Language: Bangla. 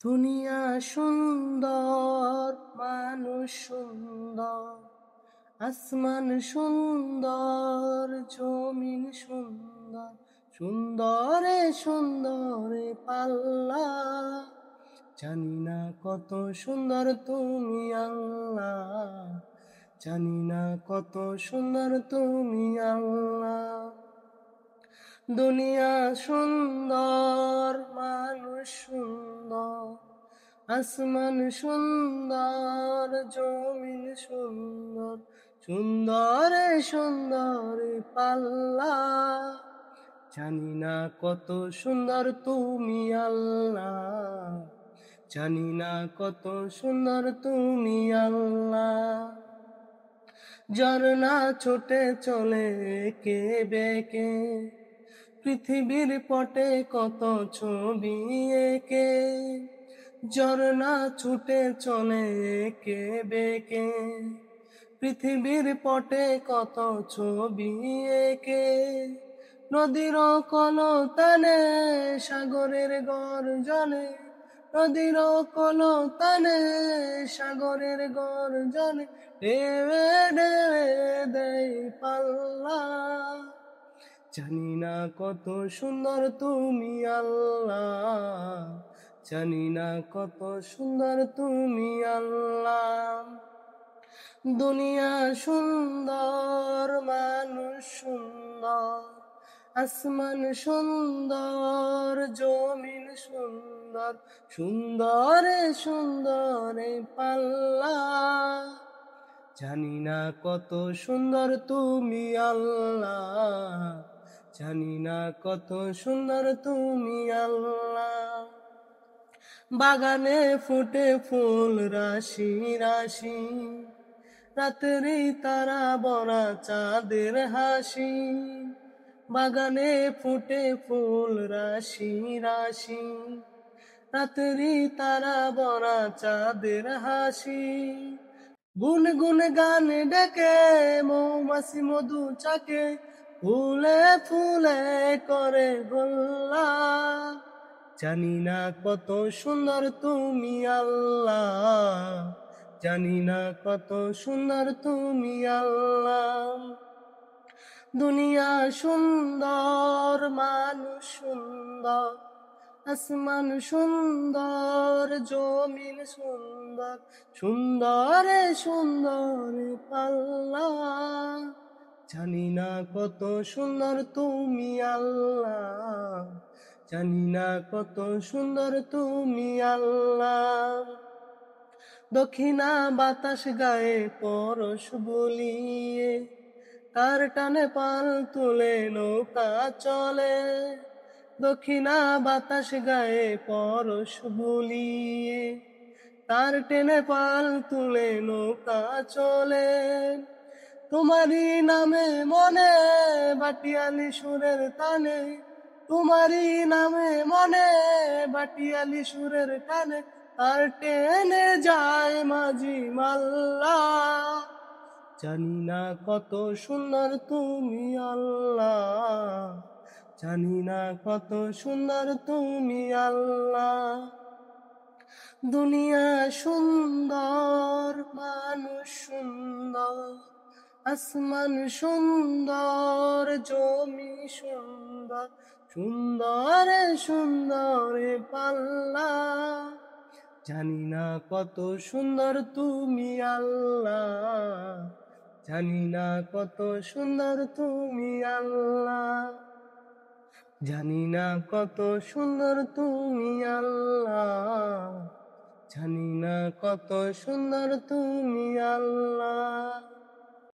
দুনিয়া সুন্দর, মানুষ সুন্দর, আসমান সুন্দর, জমিন সুন্দর, সুন্দরে সুন্দরে পাল্লা। জানি না কত সুন্দর তুমি আল্লাহ, জানি না কত সুন্দর তুমি আল্লাহ। দুনিয়া সুন্দর, মানুষ সুন্দর, আসমান সুন্দর, জমিন সুন্দর, সুন্দরে সুন্দরে পাল্লা। জানি না কত সুন্দর তুমি আল্লাহ, জানি না কত সুন্দর তুমি আল্লাহ। ঝর্ণা ছুটে চলে কে বেঁকে, পৃথিবীর পটে কত ছবি এঁকে। ঝর্ণা ছুটে চলে কে বেঁকে, পৃথিবীর পটে কত ছবি এঁকে। নদীর কলতানে সাগরের গর্জনে, নদীর কলতানে সাগরের গর্জনে, ঢেউে ঢেউে দেয় পাল্লা। জানি না কত সুন্দর তুমি আল্লাহ, জানি না কত সুন্দর তুমি আল্লাহ। দুনিয়া সুন্দর, মানুষ সুন্দর, আসমান সুন্দর, জমিন সুন্দর, সুন্দরে সুন্দরে পাল্লা। জানি না কত সুন্দর তুমি আল্লাহ, জানি না কত সুন্দর তুমি আল্লাহ। বাগানে ফুটে ফুল রাশি রাশি, রাতেরই তারা বড়া চাঁদের হাসি। বাগানে ফুটে ফুল রাশি রাশি, রাতেরই তারা বড়া চাঁদের হাসি। গুনগুন গান ডেকে মৌমাছি মধু চাকে, ফুলে ফুলে করে গোল্লা। জানি না কত সুন্দর তুমি আল্লাহ, জানি না কত সুন্দর তুমি আল্লাহ। দুনিয়া সুন্দর, মানুষ সুন্দর, আসমান সুন্দর, জমিন সুন্দর, সুন্দরে সুন্দরে পাল্লা। জানি না কত সুন্দর তুমি আল্লাহ, জানি না কত সুন্দর তুমি আল্লাহ। দক্ষিণা বাতাস গায়ে পরশ বলিয়ে, তার টানে পাল তুলে নৌকা চলে। দক্ষিণা বাতাস গায়ে পরশ বলিয়ে, তার টেনে পাল তুলে নৌকা চলে। তোমারই নামে মনে বাটিয়ালি সুরের টানে, তোমারই নামে মনে বাটিয়ালি সুরের টানে, আর টেনে যায় মাঝি মাল্লা। জানি না কত সুন্দর তুমি আল্লাহ, জানি না কত সুন্দর তুমি আল্লাহ। দুনিয়া সুন্দর, মানুষ সুন্দর, আসমান সুন্দর, জমি সুন্দর, সুন্দরে সুন্দরে পাল্লা। জানি না কত সুন্দর তুমি আল্লাহ, জানি না কত সুন্দর তুমি আল্লাহ, জানি না কত সুন্দর তুমি আল্লাহ, জানি না কত সুন্দর তুমি আল্লাহ।